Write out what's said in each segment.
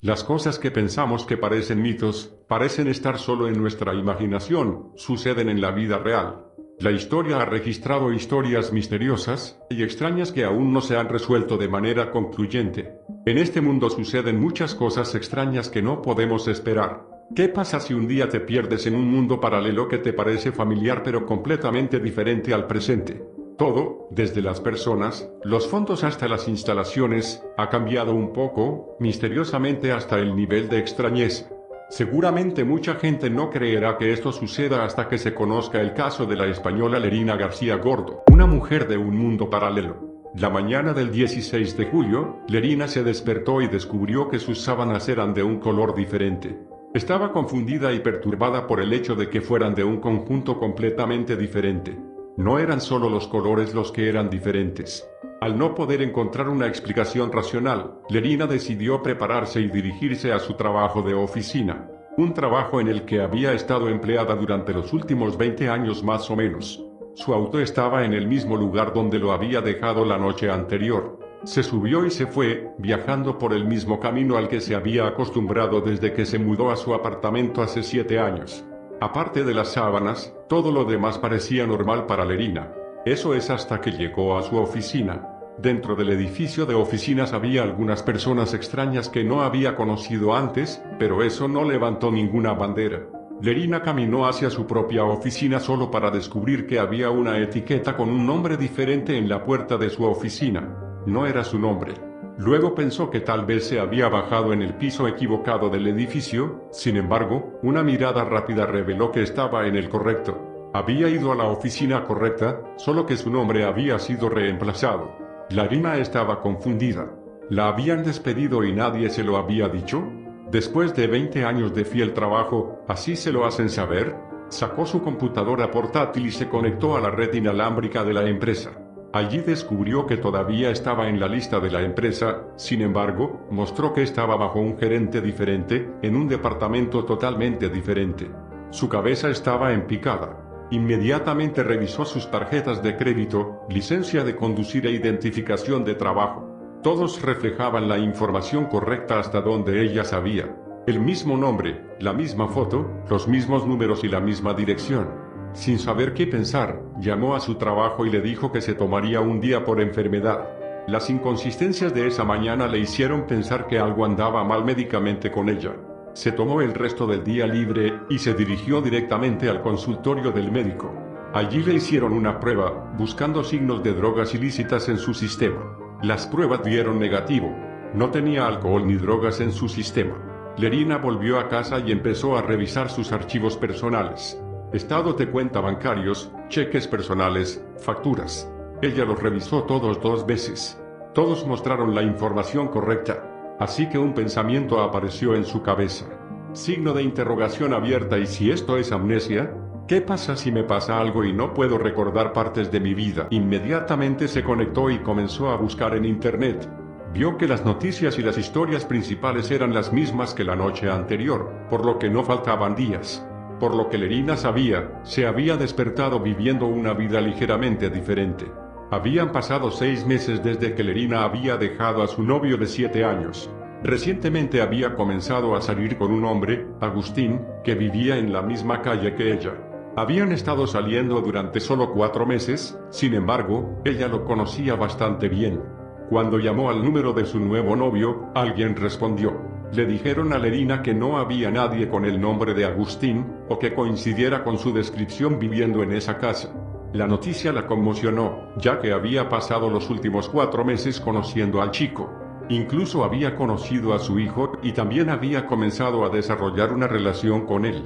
Las cosas que pensamos que parecen mitos, parecen estar solo en nuestra imaginación, suceden en la vida real. La historia ha registrado historias misteriosas y extrañas que aún no se han resuelto de manera concluyente. En este mundo suceden muchas cosas extrañas que no podemos esperar. ¿Qué pasa si un día te pierdes en un mundo paralelo que te parece familiar pero completamente diferente al presente? Todo, desde las personas, los fondos hasta las instalaciones, ha cambiado un poco, misteriosamente hasta el nivel de extrañeza. Seguramente mucha gente no creerá que esto suceda hasta que se conozca el caso de la española Lerina García Gordo, una mujer de un mundo paralelo. La mañana del 16 de julio, Lerina se despertó y descubrió que sus sábanas eran de un color diferente. Estaba confundida y perturbada por el hecho de que fueran de un conjunto completamente diferente. No eran solo los colores los que eran diferentes. Al no poder encontrar una explicación racional, Lerina decidió prepararse y dirigirse a su trabajo de oficina. Un trabajo en el que había estado empleada durante los últimos 20 años más o menos. Su auto estaba en el mismo lugar donde lo había dejado la noche anterior. Se subió y se fue, viajando por el mismo camino al que se había acostumbrado desde que se mudó a su apartamento hace 7 años. Aparte de las sábanas, todo lo demás parecía normal para Lerina. Eso es hasta que llegó a su oficina. Dentro del edificio de oficinas había algunas personas extrañas que no había conocido antes, pero eso no levantó ninguna bandera. Lerina caminó hacia su propia oficina solo para descubrir que había una etiqueta con un nombre diferente en la puerta de su oficina. No era su nombre. Luego pensó que tal vez se había bajado en el piso equivocado del edificio, sin embargo, una mirada rápida reveló que estaba en el correcto. Había ido a la oficina correcta, solo que su nombre había sido reemplazado. Lerina estaba confundida. ¿La habían despedido y nadie se lo había dicho? Después de 20 años de fiel trabajo, ¿así se lo hacen saber? Sacó su computadora portátil y se conectó a la red inalámbrica de la empresa. Allí descubrió que todavía estaba en la lista de la empresa, sin embargo, mostró que estaba bajo un gerente diferente, en un departamento totalmente diferente. Su cabeza estaba en picada. Inmediatamente revisó sus tarjetas de crédito, licencia de conducir e identificación de trabajo. Todos reflejaban la información correcta hasta donde ella sabía. El mismo nombre, la misma foto, los mismos números y la misma dirección. Sin saber qué pensar, llamó a su trabajo y le dijo que se tomaría un día por enfermedad. Las inconsistencias de esa mañana le hicieron pensar que algo andaba mal médicamente con ella. Se tomó el resto del día libre y se dirigió directamente al consultorio del médico. Allí le hicieron una prueba, buscando signos de drogas ilícitas en su sistema. Las pruebas dieron negativo. No tenía alcohol ni drogas en su sistema. Lerina volvió a casa y empezó a revisar sus archivos personales. Estado de cuenta bancarios, cheques personales, facturas. Ella los revisó todos 2 veces. Todos mostraron la información correcta. Así que un pensamiento apareció en su cabeza. Signo de interrogación abierta. ¿Y si esto es amnesia? ¿Qué pasa si me pasa algo y no puedo recordar partes de mi vida? Inmediatamente se conectó y comenzó a buscar en internet. Vio que las noticias y las historias principales eran las mismas que la noche anterior, por lo que no faltaban días. Por lo que Lerina sabía, se había despertado viviendo una vida ligeramente diferente. Habían pasado 6 meses desde que Lerina había dejado a su novio de 7 años. Recientemente había comenzado a salir con un hombre, Agustín, que vivía en la misma calle que ella. Habían estado saliendo durante solo 4 meses, sin embargo, ella lo conocía bastante bien. Cuando llamó al número de su nuevo novio, alguien respondió. Le dijeron a Lerina que no había nadie con el nombre de Agustín, o que coincidiera con su descripción viviendo en esa casa. La noticia la conmocionó, ya que había pasado los últimos 4 meses conociendo al chico. Incluso había conocido a su hijo y también había comenzado a desarrollar una relación con él.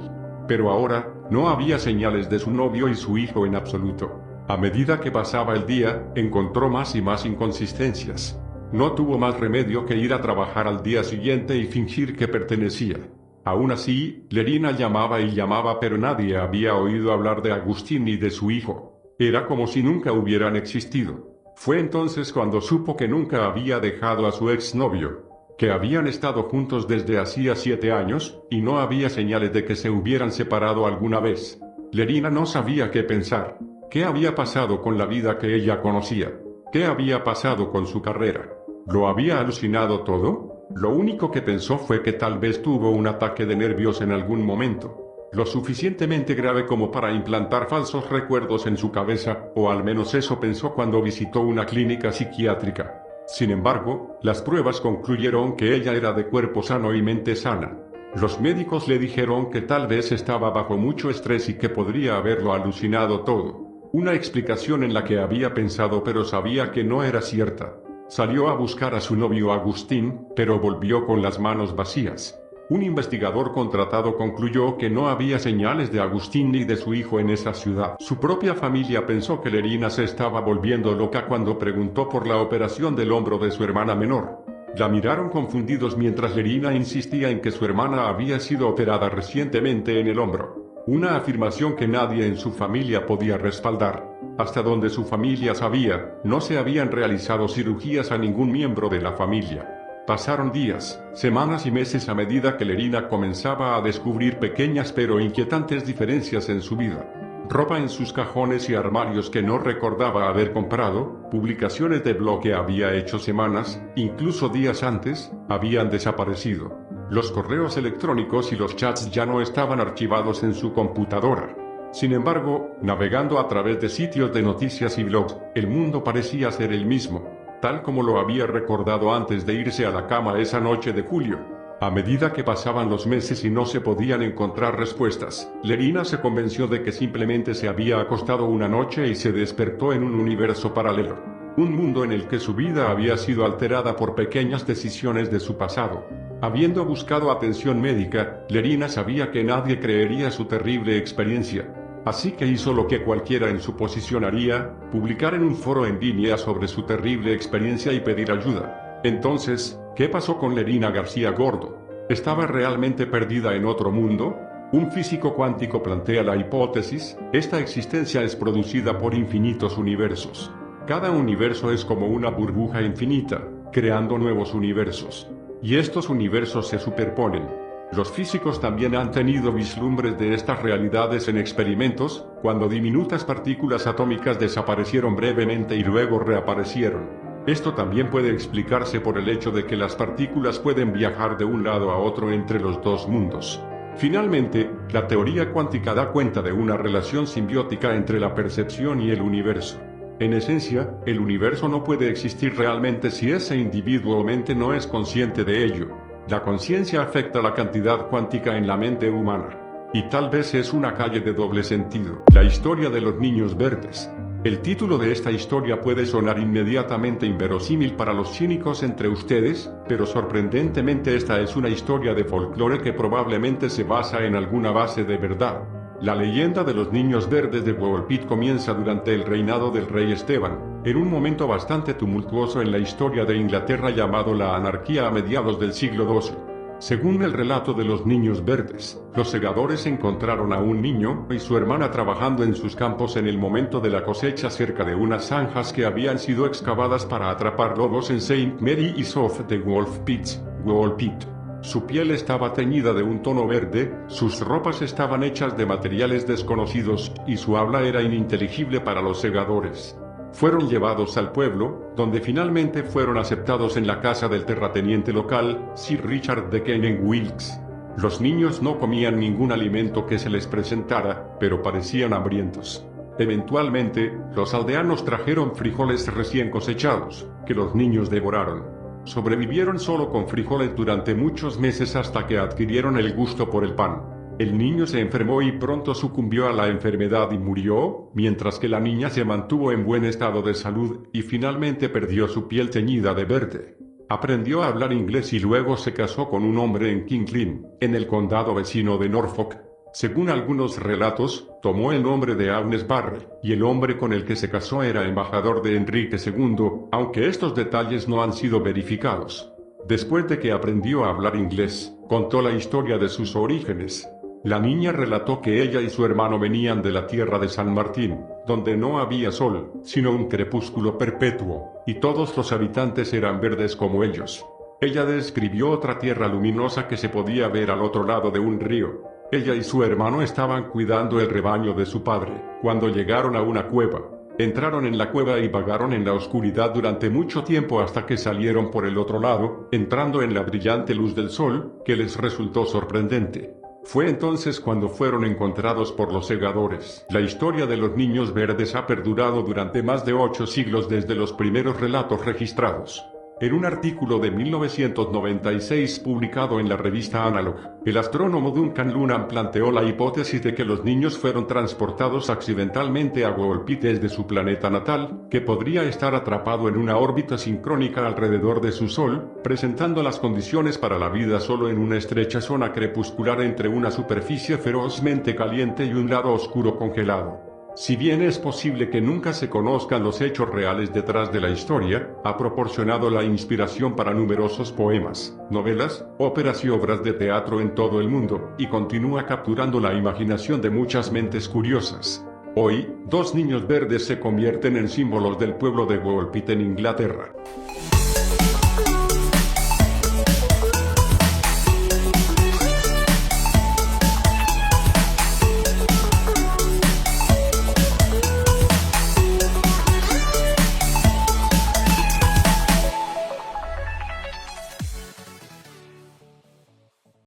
Pero ahora, no había señales de su novio y su hijo en absoluto. A medida que pasaba el día, encontró más y más inconsistencias. No tuvo más remedio que ir a trabajar al día siguiente y fingir que pertenecía. Aún así, Lerina llamaba y llamaba, pero nadie había oído hablar de Agustín ni de su hijo. Era como si nunca hubieran existido. Fue entonces cuando supo que nunca había dejado a su exnovio, que habían estado juntos desde hacía 7 años, y no había señales de que se hubieran separado alguna vez. Lerina no sabía qué pensar. ¿Qué había pasado con la vida que ella conocía? ¿Qué había pasado con su carrera? ¿Lo había alucinado todo? Lo único que pensó fue que tal vez tuvo un ataque de nervios en algún momento, lo suficientemente grave como para implantar falsos recuerdos en su cabeza, o al menos eso pensó cuando visitó una clínica psiquiátrica. Sin embargo, las pruebas concluyeron que ella era de cuerpo sano y mente sana. Los médicos le dijeron que tal vez estaba bajo mucho estrés y que podría haberlo alucinado todo. Una explicación en la que había pensado pero sabía que no era cierta. Salió a buscar a su novio Agustín, pero volvió con las manos vacías. Un investigador contratado concluyó que no había señales de Agustín ni de su hijo en esa ciudad. Su propia familia pensó que Lerina se estaba volviendo loca cuando preguntó por la operación del hombro de su hermana menor. La miraron confundidos mientras Lerina insistía en que su hermana había sido operada recientemente en el hombro. Una afirmación que nadie en su familia podía respaldar. Hasta donde su familia sabía, no se habían realizado cirugías a ningún miembro de la familia. Pasaron días, semanas y meses a medida que Lerina comenzaba a descubrir pequeñas pero inquietantes diferencias en su vida. Ropa en sus cajones y armarios que no recordaba haber comprado, publicaciones de blog que había hecho semanas, incluso días antes, habían desaparecido. Los correos electrónicos y los chats ya no estaban archivados en su computadora. Sin embargo, navegando a través de sitios de noticias y blogs, el mundo parecía ser el mismo, tal como lo había recordado antes de irse a la cama esa noche de julio. A medida que pasaban los meses y no se podían encontrar respuestas, Lerina se convenció de que simplemente se había acostado una noche y se despertó en un universo paralelo. Un mundo en el que su vida había sido alterada por pequeñas decisiones de su pasado. Habiendo buscado atención médica, Lerina sabía que nadie creería su terrible experiencia. Así que hizo lo que cualquiera en su posición haría, publicar en un foro en línea sobre su terrible experiencia y pedir ayuda. Entonces, ¿qué pasó con Lerina García Gordo? ¿Estaba realmente perdida en otro mundo? Un físico cuántico plantea la hipótesis: esta existencia es producida por infinitos universos. Cada universo es como una burbuja infinita, creando nuevos universos. Y estos universos se superponen. Los físicos también han tenido vislumbres de estas realidades en experimentos, cuando diminutas partículas atómicas desaparecieron brevemente y luego reaparecieron. Esto también puede explicarse por el hecho de que las partículas pueden viajar de un lado a otro entre los dos mundos. Finalmente, la teoría cuántica da cuenta de una relación simbiótica entre la percepción y el universo. En esencia, el universo no puede existir realmente si ese individuo o mente no es consciente de ello. La conciencia afecta la cantidad cuántica en la mente humana. Y tal vez es una calle de doble sentido. La historia de los niños verdes. El título de esta historia puede sonar inmediatamente inverosímil para los cínicos entre ustedes, pero sorprendentemente esta es una historia de folclore que probablemente se basa en alguna base de verdad. La leyenda de los niños verdes de Woolpit comienza durante el reinado del rey Esteban, en un momento bastante tumultuoso en la historia de Inglaterra llamado la anarquía a mediados del siglo XII. Según el relato de los niños verdes, los segadores encontraron a un niño y su hermana trabajando en sus campos en el momento de la cosecha cerca de unas zanjas que habían sido excavadas para atrapar lobos en Saint Mary y South de Woolpit. Su piel estaba teñida de un tono verde, sus ropas estaban hechas de materiales desconocidos, y su habla era ininteligible para los segadores. Fueron llevados al pueblo, donde finalmente fueron aceptados en la casa del terrateniente local, Sir Richard de Kenyon Wilkes. Los niños no comían ningún alimento que se les presentara, pero parecían hambrientos. Eventualmente, los aldeanos trajeron frijoles recién cosechados, que los niños devoraron. Sobrevivieron solo con frijoles durante muchos meses hasta que adquirieron el gusto por el pan. El niño se enfermó y pronto sucumbió a la enfermedad y murió, mientras que la niña se mantuvo en buen estado de salud y finalmente perdió su piel teñida de verde. Aprendió a hablar inglés y luego se casó con un hombre en King's Lynn, en el condado vecino de Norfolk. Según algunos relatos, tomó el nombre de Agnes Barrel, y el hombre con el que se casó era embajador de Enrique II, aunque estos detalles no han sido verificados. Después de que aprendió a hablar inglés, contó la historia de sus orígenes. La niña relató que ella y su hermano venían de la tierra de San Martín, donde no había sol, sino un crepúsculo perpetuo, y todos los habitantes eran verdes como ellos. Ella describió otra tierra luminosa que se podía ver al otro lado de un río. Ella y su hermano estaban cuidando el rebaño de su padre, cuando llegaron a una cueva. Entraron en la cueva y vagaron en la oscuridad durante mucho tiempo hasta que salieron por el otro lado, entrando en la brillante luz del sol, que les resultó sorprendente. Fue entonces cuando fueron encontrados por los segadores. La historia de los niños verdes ha perdurado durante más de 8 siglos desde los primeros relatos registrados. En un artículo de 1996 publicado en la revista Analog, el astrónomo Duncan Lunnan planteó la hipótesis de que los niños fueron transportados accidentalmente a Goolpit desde su planeta natal, que podría estar atrapado en una órbita sincrónica alrededor de su Sol, presentando las condiciones para la vida solo en una estrecha zona crepuscular entre una superficie ferozmente caliente y un lado oscuro congelado. Si bien es posible que nunca se conozcan los hechos reales detrás de la historia, ha proporcionado la inspiración para numerosos poemas, novelas, óperas y obras de teatro en todo el mundo, y continúa capturando la imaginación de muchas mentes curiosas. Hoy, 2 niños verdes se convierten en símbolos del pueblo de Goolpit en Inglaterra.